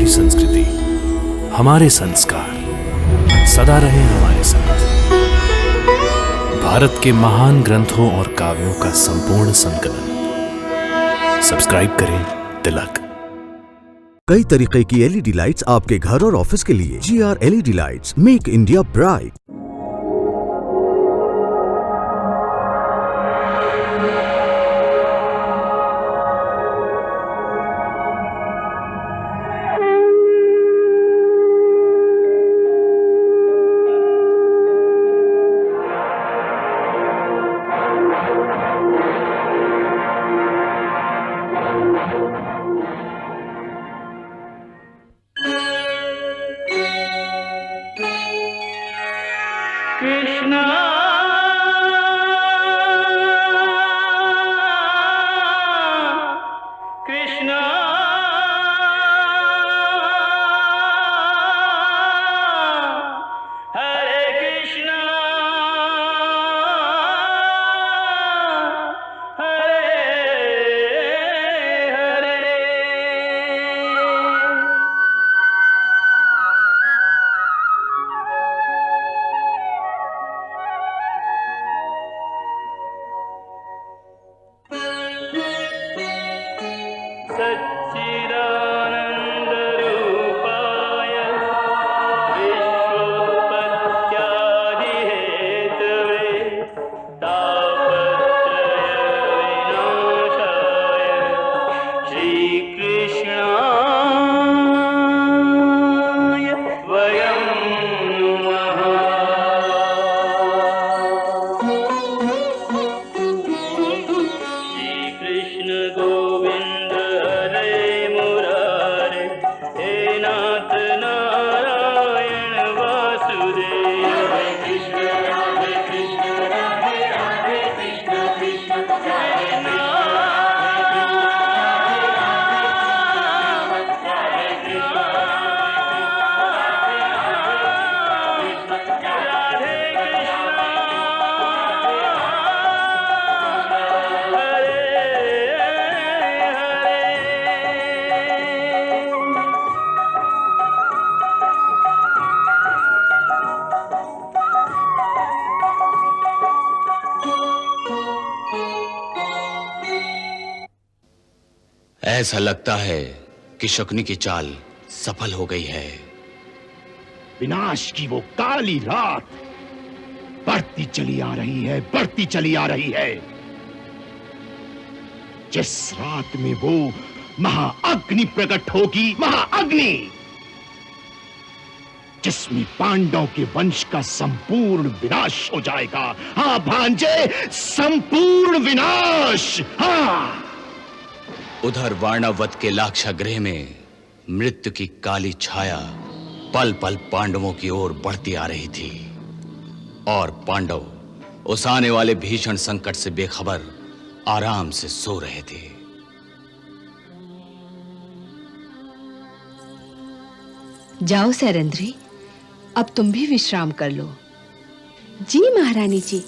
हमारी संस्कृति, हमारे संस्कार सदा रहे हमारे साथ। भारत के महान ग्रंथों और काव्यों का संपूर्ण संकलन। सब्सक्राइब करें तिलक। कई तरीके की एलईडी लाइट्स आपके घर और ऑफिस के लिए। GR LED lights, make India bright. Krishna Krishna Hare Krishna Hare Hare. सच्चिदानन्दरूपाय विश्वोत्पत्त्यादिहेतवे तापत्रयविनाशाय श्रीकृष्णाय वयं नमः। श्रीकृष्ण गोविन्द हरे मुरारे, हे नाथ नारायण वासुदेव। हरे कृष्ण राधे राधे कृष्ण कृष्ण हरे ऐसा लगता है कि शकुनी की चाल सफल हो गई है। विनाश की वो काली रात बढ़ती चली आ रही है, बढ़ती चली आ रही है। जिस रात में वो महाअग्नि प्रकट होगी, महाअग्नि जिसमें पांडवों के वंश का संपूर्ण विनाश हो जाएगा। हाँ भांजे, संपूर्ण विनाश। हाँ। उधर वाणावत के लाक्षागृह में मृत्यु की काली छाया पल पल पांडवों की ओर बढ़ती आ रही थी और पांडव उस आने वाले भीषण संकट से बेखबर आराम से सो रहे थे। जाओ सैरंध्री, अब तुम भी विश्राम कर लो। जी महारानी जी।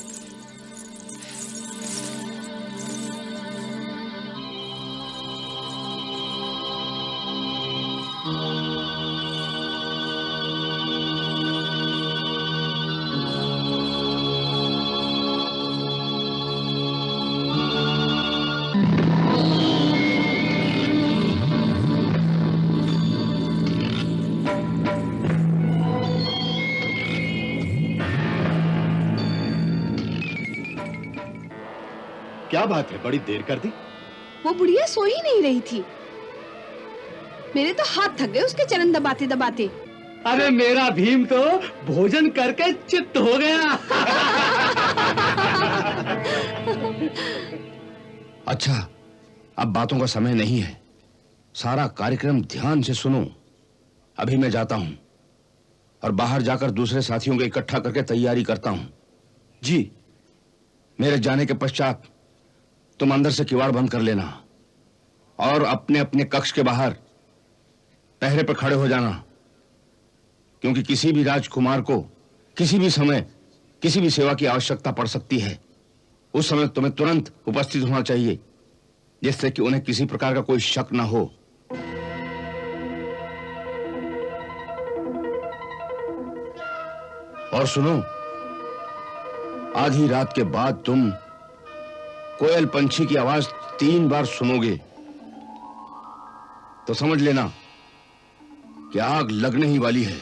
क्या बात है, बड़ी देर कर दी? वो बुढ़िया सो ही नहीं रही थी। मेरे तो हाथ थक गए उसके चरण दबाते दबाते। अरे मेरा भीम तो भोजन करके चित्त हो गया। अच्छा, अब बातों का समय नहीं है। सारा कार्यक्रम ध्यान से सुनो। अभी मैं जाता हूं और बाहर जाकर दूसरे साथियों को इकट्ठा करके तैयारी करता हूं। जी, मेरे जाने के पश्चात तुम अंदर से किवाड़ बंद कर लेना और अपने अपने कक्ष के बाहर पहरे पर खड़े हो जाना, क्योंकि किसी भी राजकुमार को किसी भी समय किसी भी सेवा की आवश्यकता पड़ सकती है। उस समय तुम्हें तुरंत उपस्थित होना चाहिए, जिससे कि उन्हें किसी प्रकार का कोई शक न हो। और सुनो, आधी रात के बाद तुम कोयल पंछी की आवाज 3 बार सुनोगे तो समझ लेना कि आग लगने ही वाली है।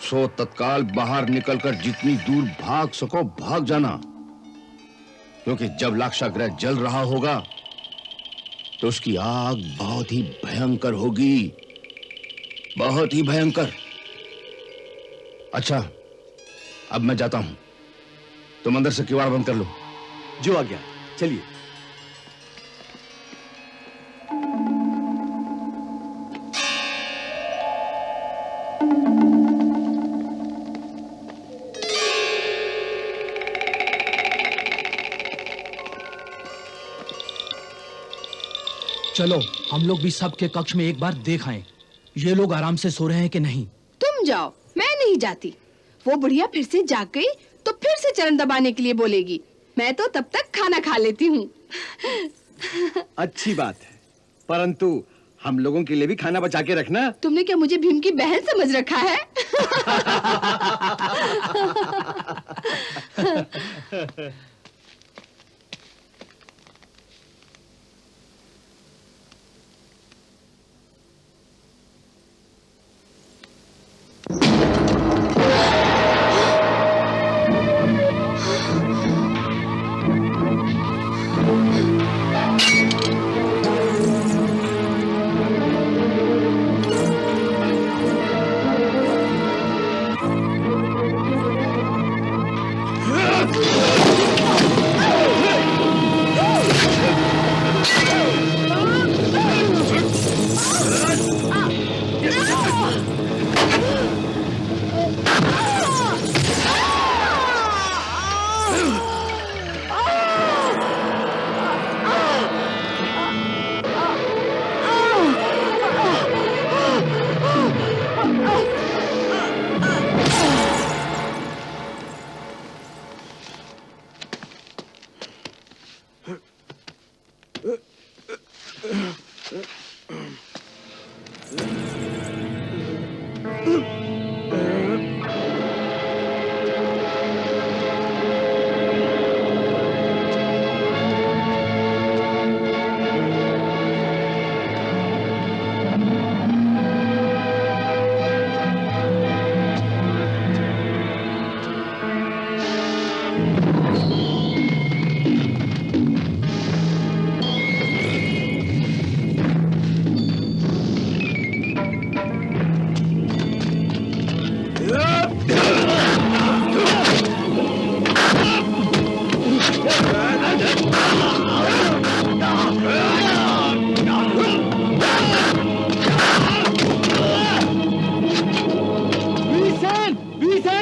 सो तत्काल बाहर निकलकर जितनी दूर भाग सको भाग जाना, क्योंकि जब लाक्षागृह जल रहा होगा तो उसकी आग बहुत ही भयंकर होगी, बहुत ही भयंकर। अच्छा, अब मैं जाता हूं, तुम अंदर से किवाड़ बंद कर लो। जो आ गया, चलिए। चलो हम लोग भी सबके कक्ष में एक बार देख आएं, ये लोग आराम से सो रहे हैं कि नहीं। तुम जाओ, मैं नहीं जाती। वो बुढ़िया फिर से जाग गई तो फिर से चरण दबाने के लिए बोलेगी। मैं तो तब तक खाना खा लेती हूँ। अच्छी बात है, परंतु हम लोगों के लिए भी खाना बचा के रखना। तुमने क्या मुझे भीम की बहन समझ रखा है?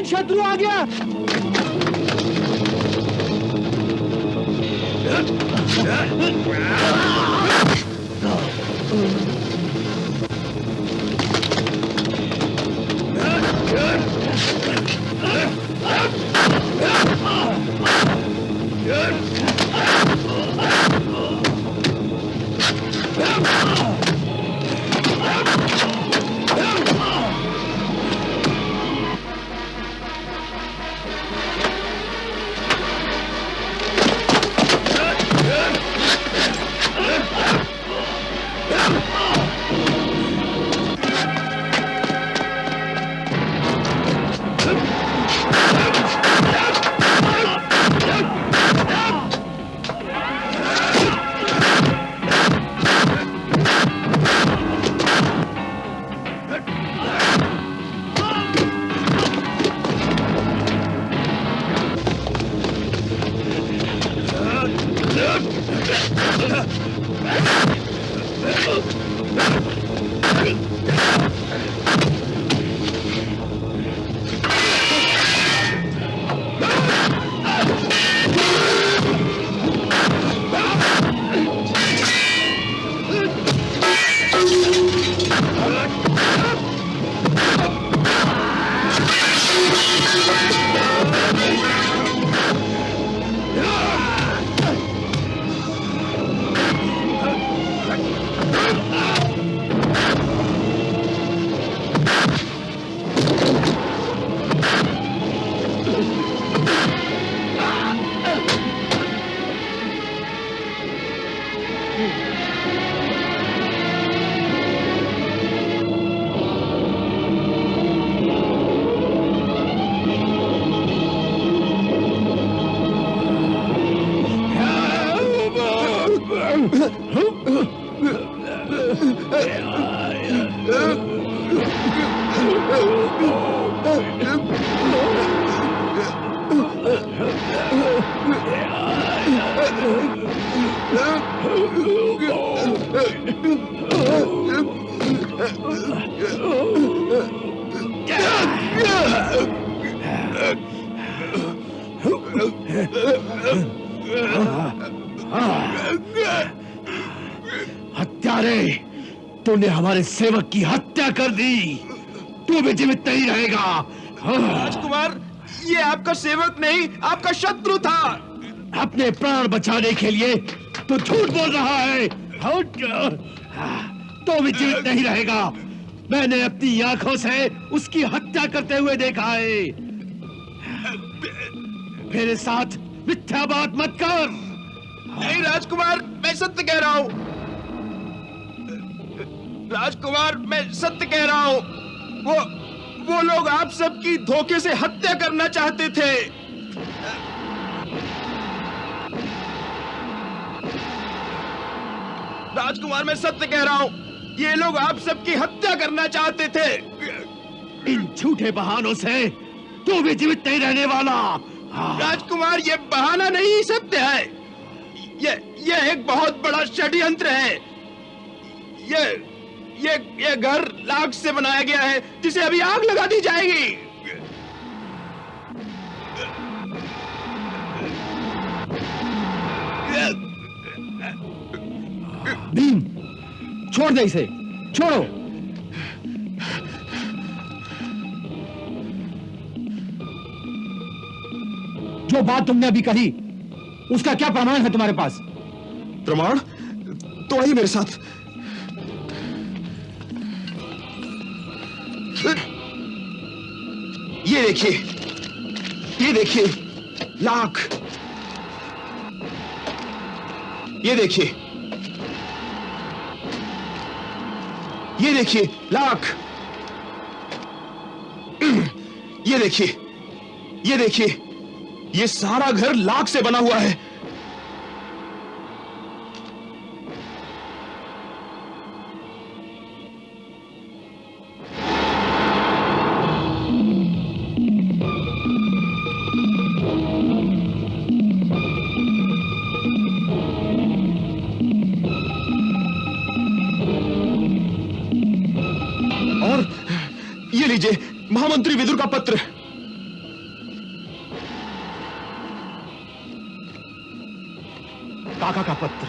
शत्रु आ गया। हत्यारे, तूने हमारे सेवक की हत्या कर दी। तू भी जीवित नहीं रहेगा। राजकुमार, ये आपका सेवक नहीं, आपका शत्रु था। अपने प्राण बचाने के लिए तू झूठ बोल रहा है। तो भी जीवित नहीं रहेगा। मैंने अपनी आंखों से उसकी हत्या करते हुए देखा है। मेरे साथ मिथ्या बात मत कर। नहीं राजकुमार, मैं सत्य कह रहा हूँ। राजकुमार, मैं सत्य कह रहा हूँ। वो लोग आप सबकी धोखे से हत्या करना चाहते थे। राजकुमार, मैं सत्य कह रहा हूँ। ये लोग आप सबकी हत्या करना चाहते थे। इन झूठे बहानों से तू भी जीवित नहीं रहने वाला। राजकुमार, ये बहाना नहीं, सत्य है। ये एक बहुत बड़ा षड्यंत्र है। ये घर लाख से बनाया गया है, जिसे अभी आग लगा दी जाएगी। भीम, छोड़ दे इसे, छोड़ो। जो बात तुमने अभी कही, उसका क्या प्रमाण है तुम्हारे पास? प्रमाण? तो आइए मेरे साथ। ये देखिए लाख। ये देखिए लाख। ये देखिए ये सारा घर लाख से बना हुआ है। और ये लीजिए महामंत्री विदुर का पत्र। काका का पत्र।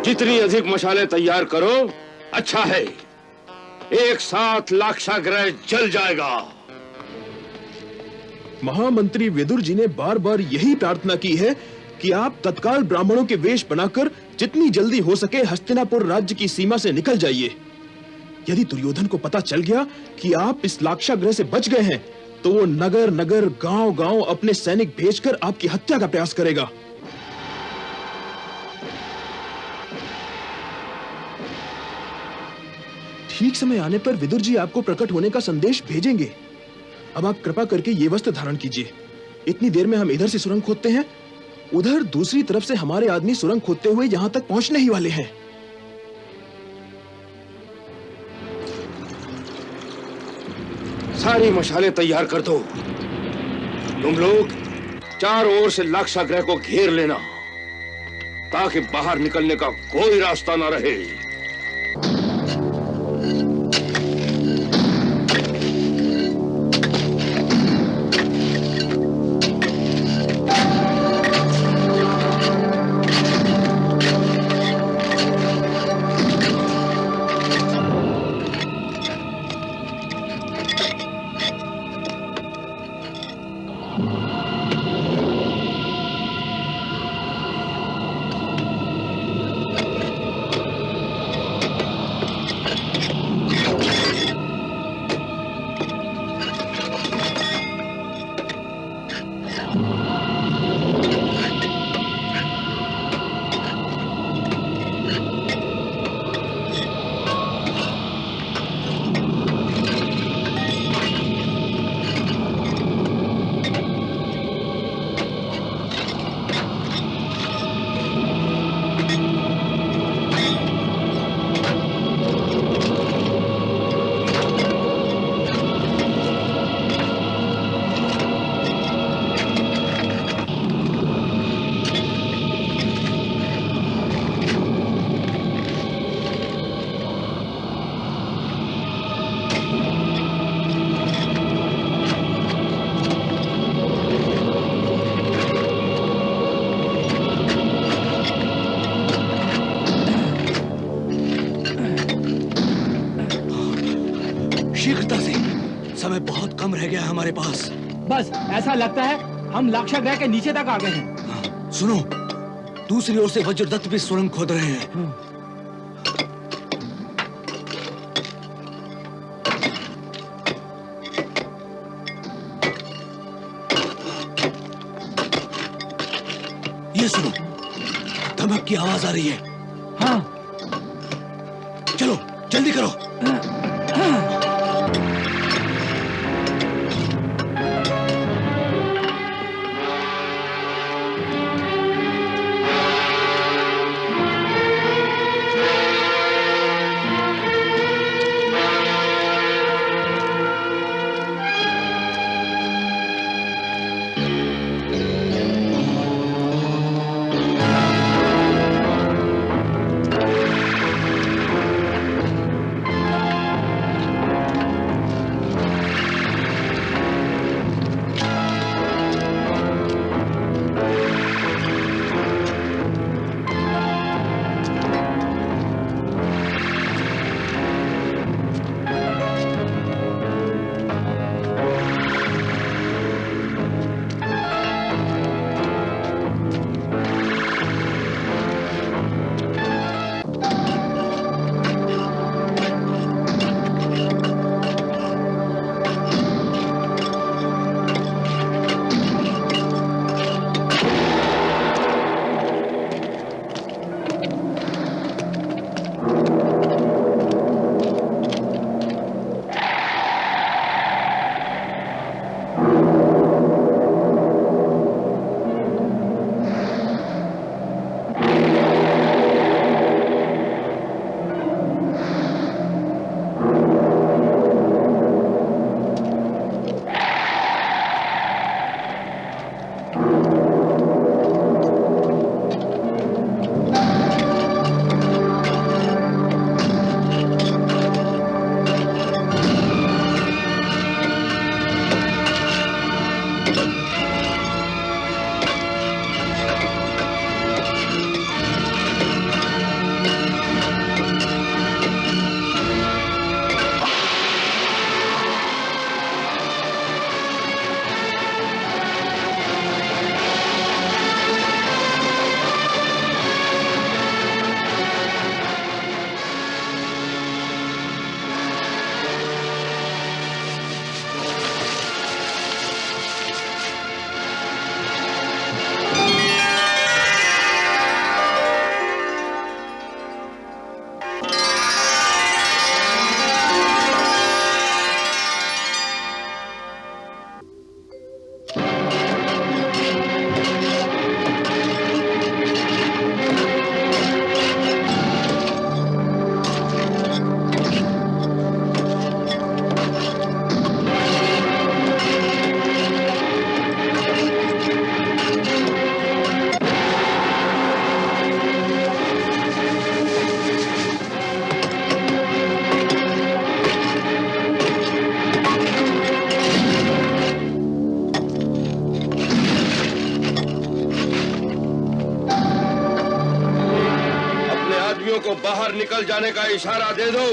जितनी अधिक मशाले तैयार करो, अच्छा है। एक साथ लाक्षागृह जल जाएगा। महामंत्री विदुर जी ने बार बार यही प्रार्थना की है कि आप तत्काल ब्राह्मणों के वेश बनाकर जितनी जल्दी हो सके हस्तिनापुर राज्य की सीमा से निकल जाइए। यदि दुर्योधन को पता चल गया कि आप इस लाक्षागृह से बच गए हैं, तो वो नगर नगर गांव गांव अपने सैनिक भेजकर आपकी हत्या का प्रयास करेगा। ठीक समय आने पर विदुर जी आपको प्रकट होने का संदेश भेजेंगे। अब आप कृपा करके ये वस्त्र धारण कीजिए। इतनी देर में हम इधर से सुरंग खोदते हैं, उधर दूसरी तरफ से हमारे आदमी सुरंग खोदते हुए यहां तक पहुंचने ही वाले हैं। सारी मशाले तैयार कर दो। तुम लोग चारों ओर से लाक्षागृह को घेर लेना, ताकि बाहर निकलने का कोई रास्ता ना रहे। हमारे पास। बस ऐसा लगता है हम लाक्षागृह के नीचे तक आ गए हैं। सुनो, दूसरी ओर से वज्रदत्त भी सुरंग खोद रहे हैं। ये सुनो, धमक की आवाज आ रही है। हाँ, चलो जल्दी करो। को बाहर निकल जाने का इशारा दे दो।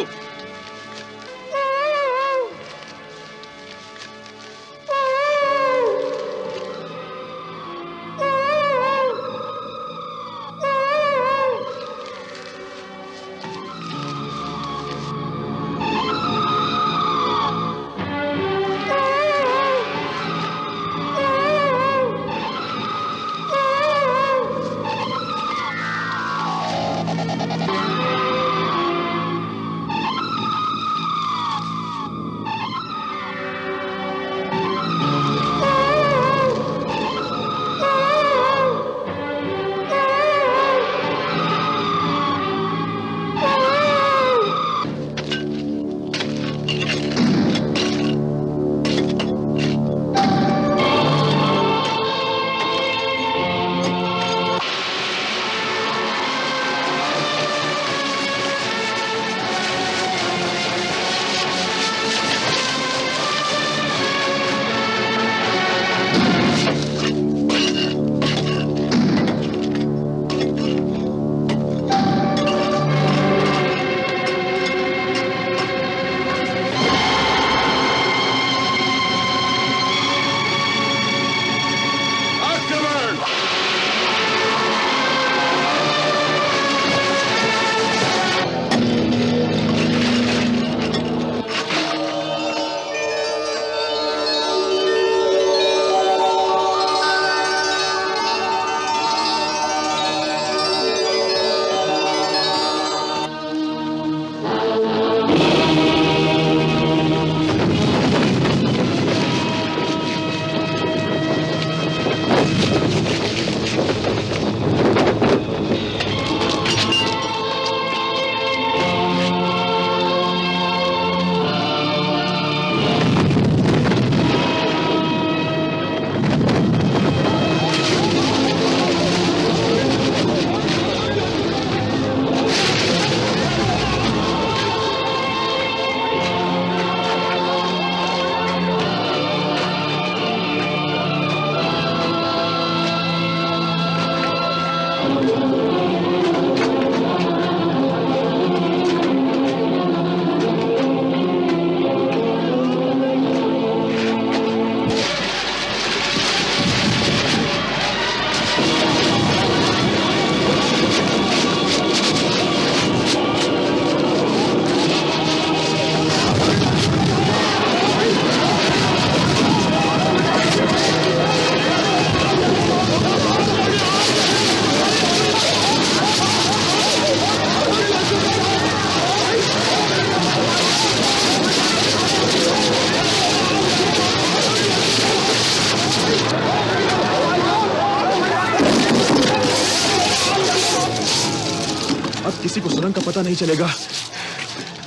किसी को सुरंग का पता नहीं चलेगा।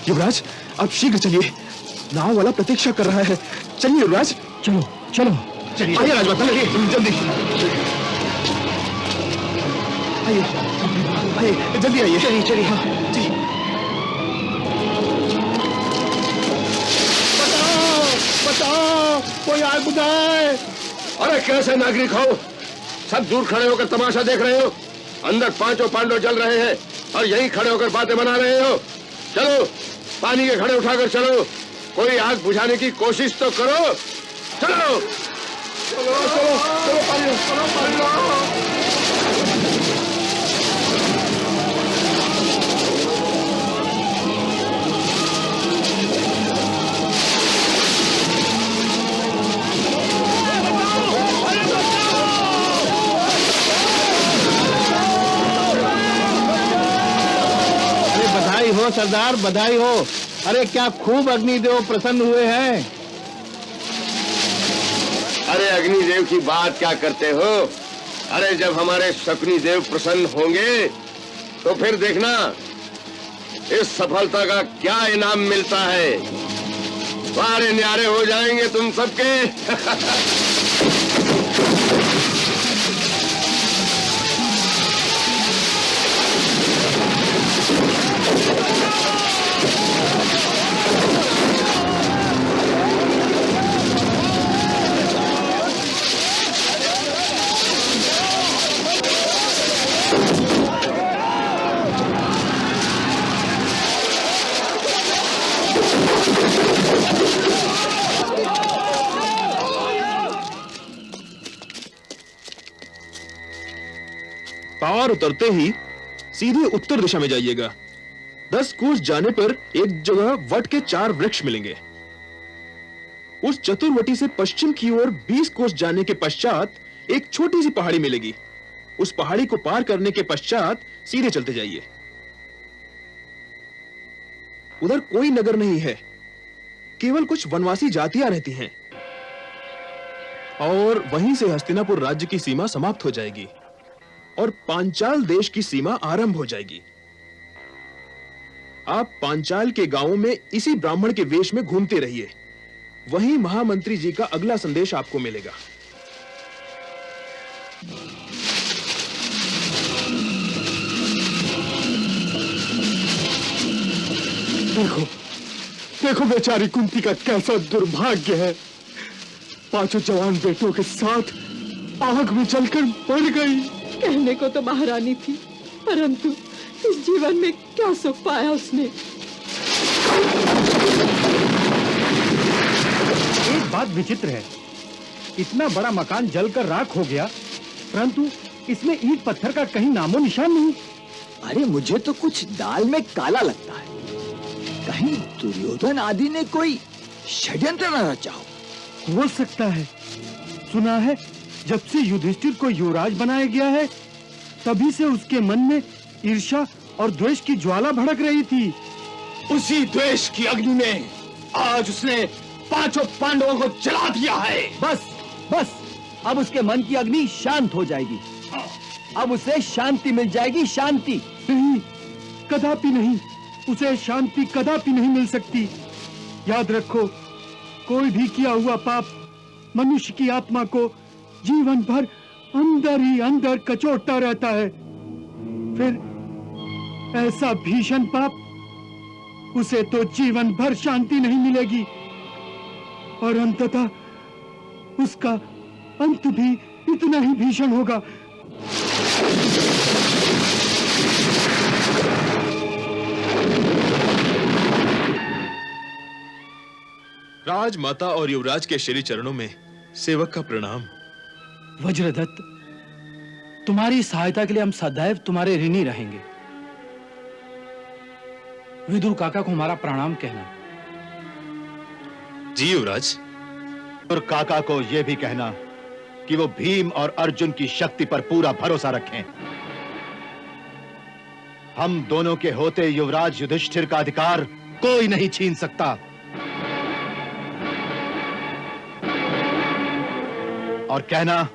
युवराज, आप शीघ्र चलिए, नाव वाला प्रतीक्षा कर रहा है। चलिए युवराज। चलो चलो चलिए, आइए राजमाता, जल्दी आइए, आइए, जल्दी आइए। चलिए चलिए, हाँ जी। बताओ, कोई आग बुझाए। अरे कैसे नागरिक हो, सब दूर खड़े होकर तमाशा देख रहे हो? अंदर पांचों पांडव जल रहे हैं और यहीं खड़े होकर बातें बना रहे हो। चलो पानी के घड़े उठाकर चलो, कोई आग बुझाने की कोशिश तो करो। चलो चलो चलो चलो, पानी चलो, पानी। बधाई हो सरदार, बधाई हो। अरे क्या खूब अग्निदेव प्रसन्न हुए हैं। अरे अग्निदेव की बात क्या करते हो? अरे जब हमारे शकुनी देव प्रसन्न होंगे तो फिर देखना इस सफलता का क्या इनाम मिलता है। सारे न्यारे हो जाएंगे तुम सबके। पार उतरते ही सीधे उत्तर दिशा में जाइएगा। 10 कोस जाने पर एक जगह वट के 4 वृक्ष मिलेंगे। उस चतुर्वटी से पश्चिम की ओर 20 कोस जाने के पश्चात एक छोटी सी पहाड़ी मिलेगी। उस पहाड़ी को पार करने के पश्चात सीधे चलते जाइए। उधर कोई नगर नहीं है, केवल कुछ वनवासी जातियां रहती हैं। और वहीं से हस्तिनापुर राज्य की सीमा समाप्त हो जाएगी और पांचाल देश की सीमा आरंभ हो जाएगी। आप पांचाल के गांवों में इसी ब्राह्मण के वेश में घूमते रहिए, वहीं महामंत्री जी का अगला संदेश आपको मिलेगा। देखो देखो बेचारी कुंती का कैसा दुर्भाग्य है। 5 जवान बेटों के साथ आग में जलकर मर गई। कहने को तो महारानी थी, परंतु इस जीवन में क्या सुख पाया उसने। एक बात विचित्र है, इतना बड़ा मकान जलकर राख हो गया, परंतु इसमें ईंट पत्थर का कहीं नामो निशान नहीं। अरे मुझे तो कुछ दाल में काला लगता है। कहीं दुर्योधन आदि ने कोई षड्यंत्र न रचा हो। हो सकता है। सुना है जब से युधिष्ठिर को युवराज बनाया गया है, तभी से उसके मन में ईर्ष्या और द्वेष की ज्वाला भड़क रही थी। उसी द्वेष की अग्नि में आज उसने 5 पांडवों को जला दिया है। बस बस, अब उसके मन की अग्नि शांत हो जाएगी। अब उसे शांति मिल जाएगी, शांति। नहीं, कदापि नहीं, उसे शांति कदापि नहीं मिल सकती। याद रखो, कोई भी किया हुआ पाप मनुष्य की आत्मा को जीवन भर अंदर ही अंदर कचोटता रहता है। फिर ऐसा भीषण पाप, उसे तो जीवन भर शांति नहीं मिलेगी और अंततः उसका अंत भी इतना ही भीषण होगा। राजमाता और युवराज के श्री चरणों में सेवक का प्रणाम। वज्रदत्त, तुम्हारी सहायता के लिए हम सदैव तुम्हारे ऋणी रहेंगे। विदुर काका को हमारा प्रणाम कहना। जी युवराज। और काका को यह भी कहना कि वो भीम और अर्जुन की शक्ति पर पूरा भरोसा रखें। हम दोनों के होते युवराज युधिष्ठिर का अधिकार कोई नहीं छीन सकता। और कहना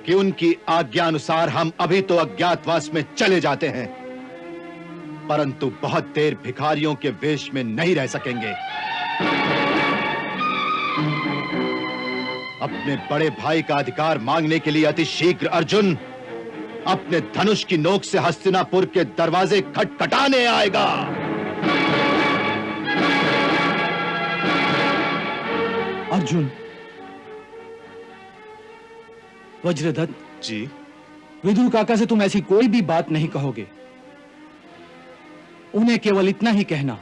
कि उनकी आज्ञा अनुसार हम अभी तो अज्ञातवास में चले जाते हैं। परंतु बहुत देर भिखारियों के वेश में नहीं रह सकेंगे। अपने बड़े भाई का अधिकार मांगने के लिए अति शीघ्र अर्जुन अपने धनुष की नोक से हस्तिनापुर के दरवाजे खटखटाने आएगा। अर्जुन, वज्रदत्त जी, विदुर काका से तुम ऐसी कोई भी बात नहीं कहोगे। उन्हें केवल इतना ही कहना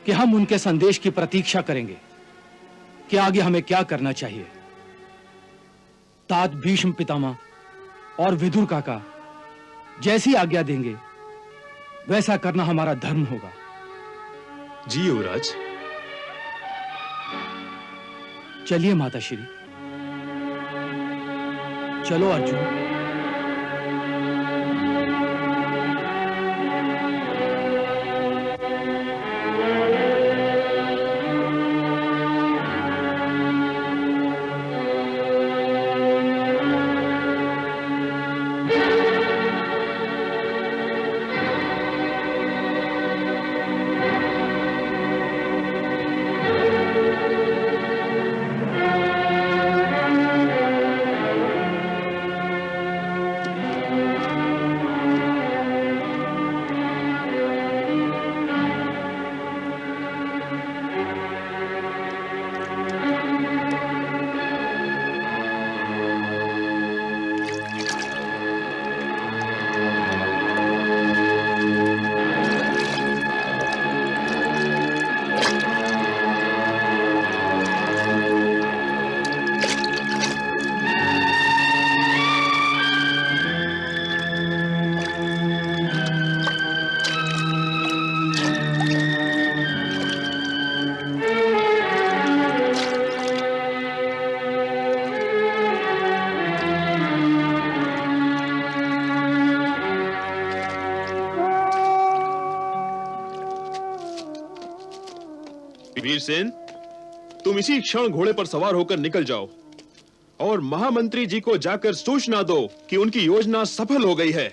कि हम उनके संदेश की प्रतीक्षा करेंगे कि आगे हमें क्या करना चाहिए। तात भीष्म पितामह और विदुर काका जैसी आज्ञा देंगे वैसा करना हमारा धर्म होगा। जी युवराज। चलिए माताश्री, चलो अर्जुन। वीरसेन, तुम इसी क्षण घोड़े पर सवार होकर निकल जाओ और महामंत्री जी को जाकर सूचना दो कि उनकी योजना सफल हो गई है।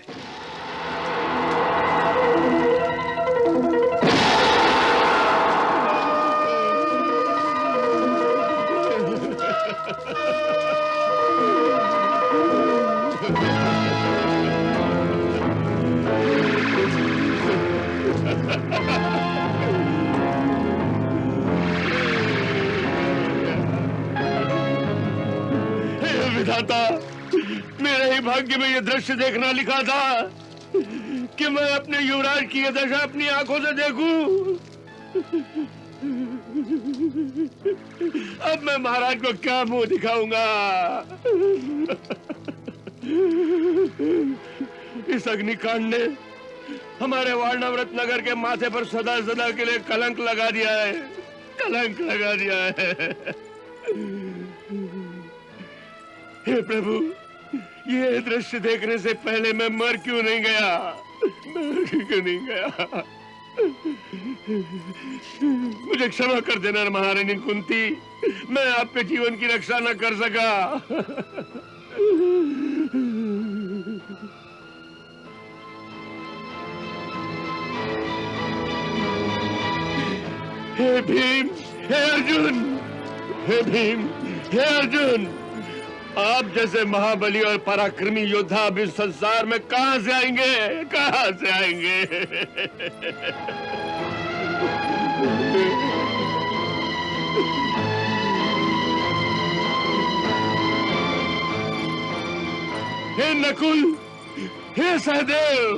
विधाता, मेरे ही भाग्य में यह दृश्य देखना लिखा था कि मैं अपने युवराज की यह दशा अपनी आंखों से देखूं। अब मैं महाराज को क्या मुंह दिखाऊंगा? इस अग्निकांड ने हमारे वारणावृत नगर के माथे पर सदा सदा के लिए कलंक लगा दिया है, कलंक लगा दिया है। हे प्रभु, ये दृश्य देखने से पहले मैं मर क्यों नहीं गया? मर क्यों नहीं गया? मुझे क्षमा कर देना महारानी कुंती, मैं आपके जीवन की रक्षा न कर सका। हे भीम, हे अर्जुन, हे भीम, हे अर्जुन, आप जैसे महाबली और पराक्रमी योद्धा अब इस संसार में कहां से आएंगे? कहां से आएंगे? हे नकुल, हे सहदेव,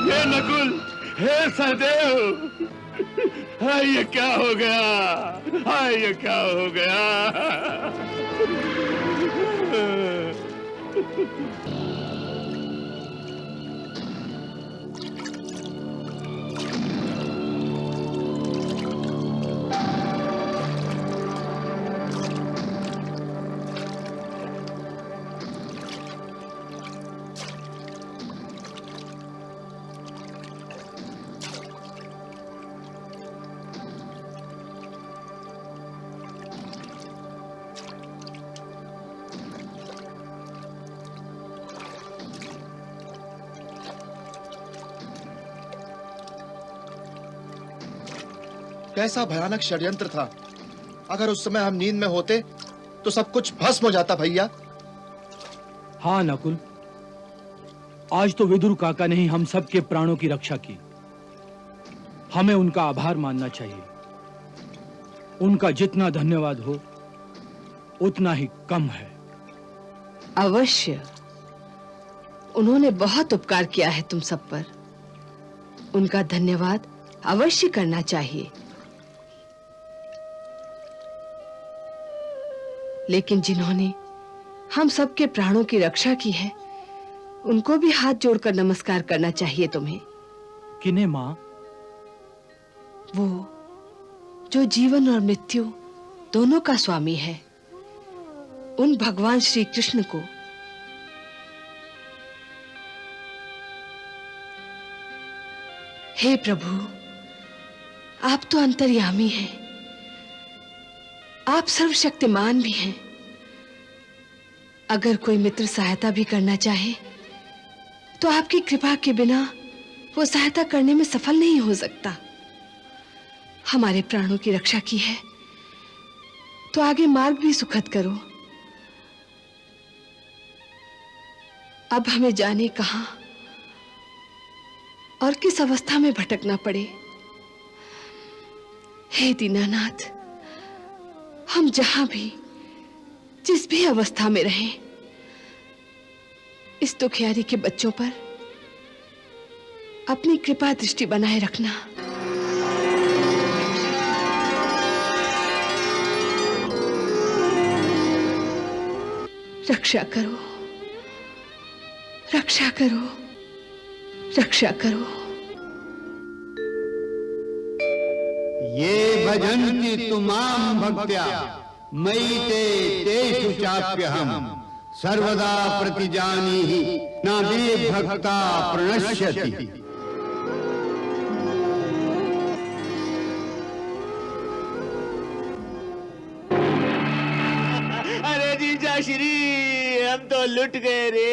हे नकुल, हे सहदेव, हाय ये क्या हो गया? हाय ये क्या हो गया? कैसा भयानक षड्यंत्र था। अगर उस समय हम नींद में होते तो सब कुछ भस्म हो जाता भैया। हाँ नकुल, आज तो विदुर काका ने ही हम सबके प्राणों की रक्षा की। हमें उनका आभार मानना चाहिए। उनका जितना धन्यवाद हो उतना ही कम है। अवश्य, उन्होंने बहुत उपकार किया है तुम सब पर। उनका धन्यवाद अवश्य करना चाहिए। लेकिन जिन्होंने हम सबके प्राणों की रक्षा की है, उनको भी हाथ जोड़कर नमस्कार करना चाहिए तुम्हें। किन्हें मां? वो जो जीवन और मृत्यु दोनों का स्वामी है, उन भगवान श्री कृष्ण को। हे प्रभु, आप तो अंतर्यामी हैं, आप सर्वशक्तिमान भी हैं। अगर कोई मित्र सहायता भी करना चाहे तो आपकी कृपा के बिना वो सहायता करने में सफल नहीं हो सकता। हमारे प्राणों की रक्षा की है तो आगे मार्ग भी सुखद करो। अब हमें जाने कहां और किस अवस्था में भटकना पड़े। हे दीनानाथ, हम जहां भी जिस भी अवस्था में रहें, इस दुखियारी के बच्चों पर अपनी कृपा दृष्टि बनाए रखना। रक्षा करो, रक्षा करो, रक्षा करो। ये भजन्ति तुमां भक्त्या मयि ते तेषु चाप्यहम् सर्वदा प्रतिजानीहि न मे भक्ता प्रणश्यति। अरे जीजा श्री, हम तो लुट गए रे।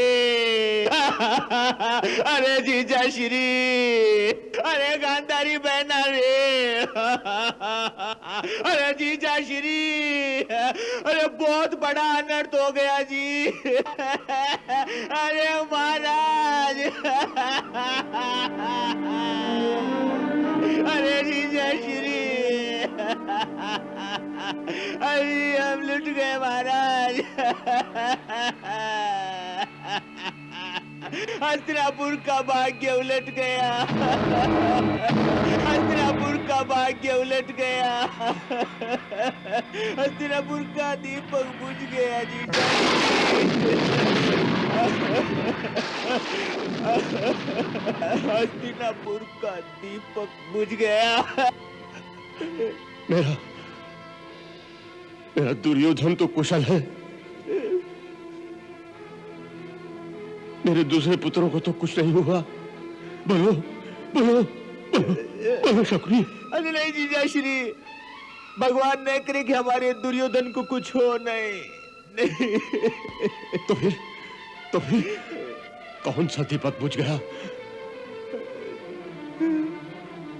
अरे जीजा श्री, अरे गांधारी बहना रे। अरे जीजा श्री, अरे बहुत बड़ा अनर्थ हो गया जी। अरे महाराज, अरे जीजा श्री, अरे हम लुट गए महाराज। हस्तिनापुर का भाग्य उलट गया। हस्तिनापुर का भाग्य उलट गया। हस्तिनापुर का दीपक बुझ गया जी। हस्तिनापुर का दीपक बुझ गया। मेरा दुर्योधन तो कुशल है, मेरे दूसरे पुत्रों को तो कुछ नहीं हुआ। बोलो बोलो बोलो बोलो शकुनी। अरे नहीं जीजा श्री, भगवान ने करे कि हमारे दुर्योधन को कुछ हो नहीं। तो फिर कौन सा दीपक बुझ गया?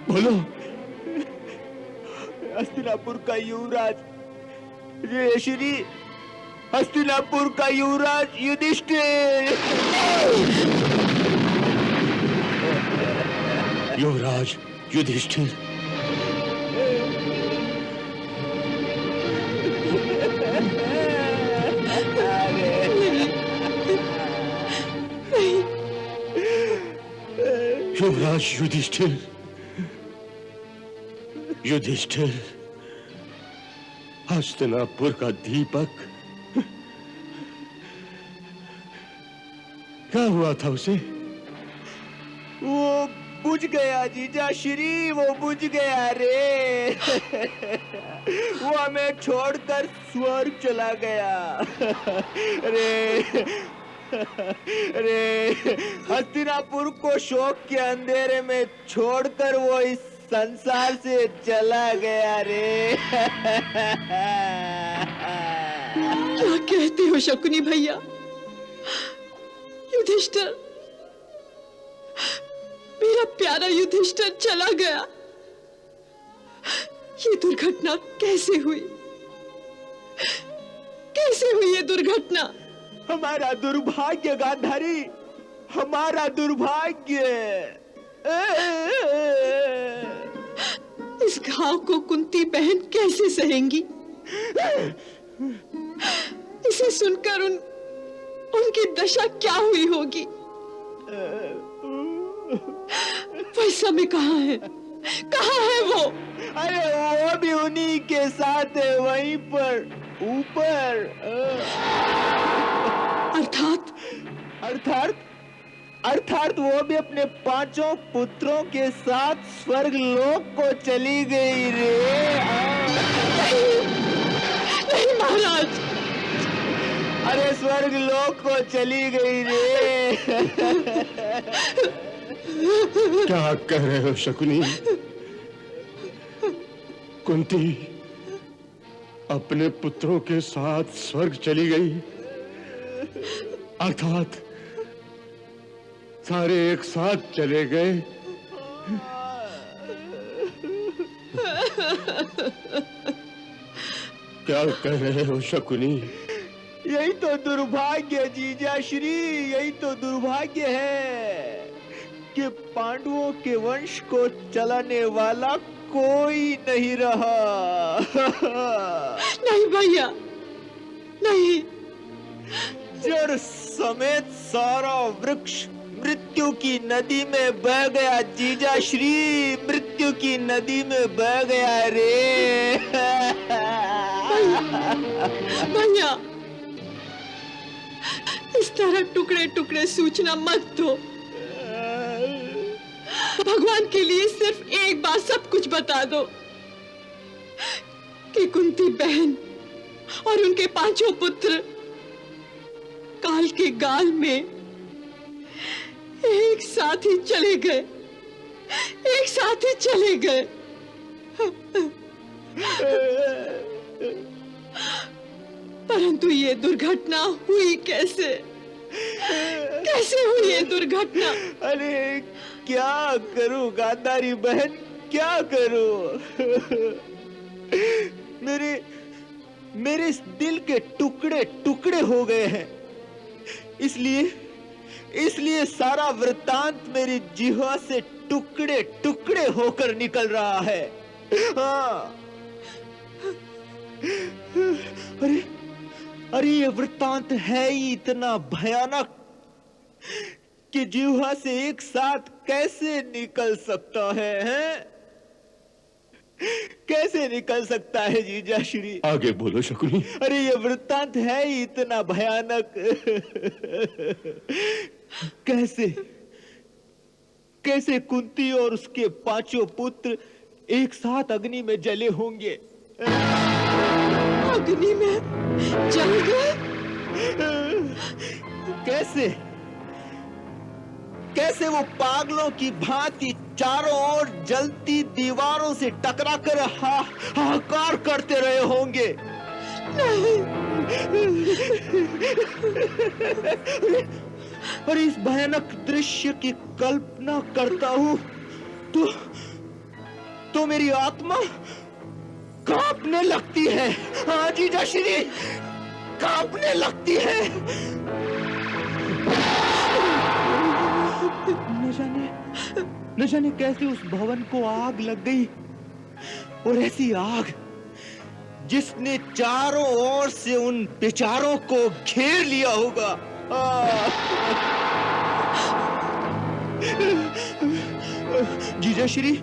बोलो। हस्तिनापुर का युवराज श्री, हस्तिनापुर का युवराज युधिष्ठिर। युवराज युधिष्ठिर? युवराज युधिष्ठिर? युधिष्ठिर, हस्तिनापुर का दीपक क्या हुआ था उसे? वो बुझ गया जीजा श्री, वो बुझ गया रे। वो हमें छोड़कर स्वर्ग चला गया रे। रे हस्तिनापुर को शोक के अंधेरे में छोड़कर वो इस संसार से चला गया रे। क्या कहते हो शकुनी भैया? युधिष्ठिर, मेरा प्यारा युधिष्ठिर चला गया। ये दुर्घटना कैसे हुई? कैसे हुई ये दुर्घटना? हमारा दुर्भाग्य गांधारी, हमारा दुर्भाग्य। इस घाव को कुंती बहन कैसे सहेंगी? इसे सुनकर उनकी दशा क्या हुई होगी? वैषम्य कहाँ है? कहाँ है वो? अरे वो भी उन्हीं के साथ है, वहीं पर ऊपर। अर्थात वो भी अपने 5 पुत्रों के साथ स्वर्ग लोक को चली गई रे। नहीं महाराज। अरे स्वर्ग लोक को चली गई रे। क्या कह रहे हो शकुनी? कुंती अपने पुत्रों के साथ स्वर्ग चली गई, अर्थात सारे एक साथ चले गए। क्या कह रहे हो शकुनी? यही तो दुर्भाग्य जीजा श्री, यही तो दुर्भाग्य है कि पांडवों के वंश को चलाने वाला कोई नहीं रहा। नहीं भैया, नहीं। जड़ समेत सारा वृक्ष मृत्यु की नदी में बह गया जीजा श्री, मृत्यु की नदी में बह गया रे। भैया, इस तरह टुकड़े टुकड़े सूचना मत दो। भगवान के लिए सिर्फ एक बार सब कुछ बता दो कि कुंती बहन और उनके 5 पुत्र काल के गाल में एक साथ ही चले गए, एक साथ ही चले गए। परंतु ये दुर्घटना हुई कैसे? कैसे हुई ये दुर्घटना? अरे क्या करूं गांधारी बहन, क्या करूं? मेरे इस दिल के टुकड़े टुकड़े हो गए हैं। इसलिए सारा वृत्तांत मेरी जिह्वा से टुकड़े टुकड़े होकर निकल रहा है। हाँ। अरे ये वृत्तांत है ही इतना भयानक कि जिह्वा से एक साथ कैसे निकल सकता है? कैसे निकल सकता है जीजा श्री? आगे बोलो शकुनी। अरे ये वृत्तांत है ही इतना भयानक। कैसे कुंती और उसके 5 पुत्र एक साथ अग्नि में जले होंगे? अग्नि में जल गए? कैसे वो पागलों की भांति चारों ओर जलती दीवारों से टकराकर हाहाकार करते रहे होंगे? और इस भयानक दृश्य की कल्पना करता हूं तो मेरी आत्मा कांपने लगती है। हाँ जीजा श्री, कांपने लगती है। न जाने कैसे उस भवन को आग लग गई, और ऐसी आग जिसने चारों ओर से उन बेचारों को घेर लिया होगा। जीजा श्री,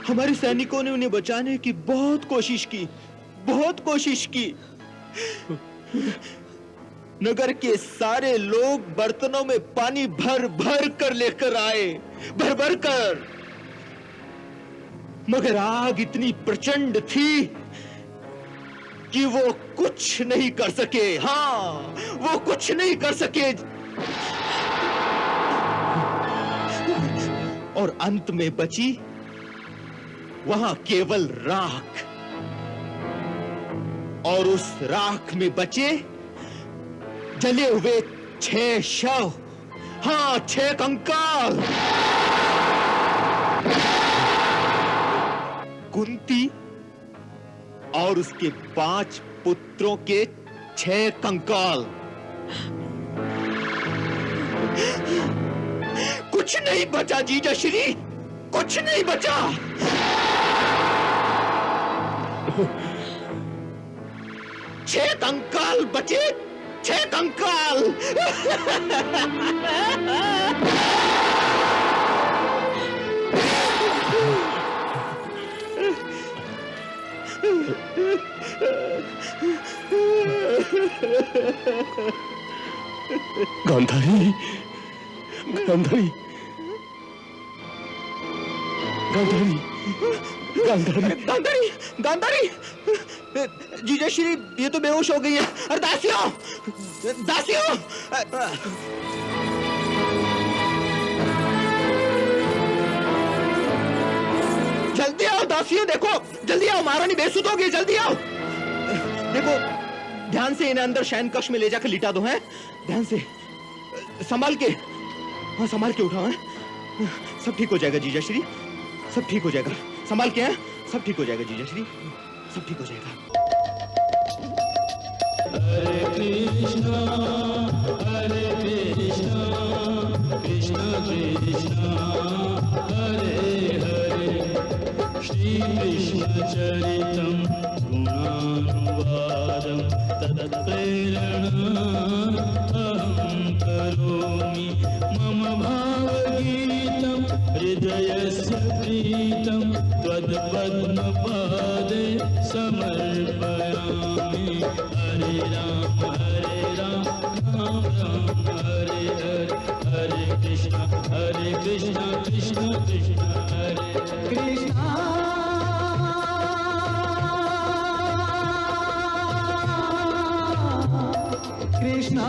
हमारे सैनिकों ने उन्हें बचाने की बहुत कोशिश की। नगर के सारे लोग बर्तनों में पानी भर भर कर लेकर आए, भर कर। मगर आग इतनी प्रचंड थी कि वो कुछ नहीं कर सके। हाँ, वो कुछ नहीं कर सके। और अंत में बची वहां केवल राख, और उस राख में बचे जले हुए 6 शव। हाँ, 6 कंकाल। कुंती और उसके 5 पुत्रों के 6 कंकाल। कुछ नहीं बचा जीजा श्री, कुछ नहीं बचा। 6 कंकाल बचे, 6 कंकाल। गांधारी, गांधारी, गांधारी, गांधारी, गांधारी, गांधारी, जीजा श्री ये तो बेहोश हो गई है। अरे दासियों, दासियों, जल्दी आओ दासियों, देखो जल्दी आओ, महारानी बेसुध हो गई, जल्दी आओ। देखो ध्यान से इन्हें अंदर शयन कक्ष में ले जाकर लिटा दो, हैं ध्यान से, संभाल के, हाँ संभाल के उठाओ, हैं सब ठीक हो जाएगा जीजा श्री, सब ठीक हो जाएगा, संभाल के, हैं सब ठीक हो जाएगा जीजा श्री, सब ठीक हो जाएगा। हरे कृष्णा कृष्णा कृष्णा हरे हरे, श्री कृष्ण चरितम गुणानुवादम तत्प्रेरणा अहं करोमि, मम भावगीतं हृदयस्य प्रीतं त्वत्पद्मपादे समर्पयामि। हरे राम राम राम हरे हरे, हरे कृष्णा कृष्णा कृष्णा हरे कृष्णा। कृष्णा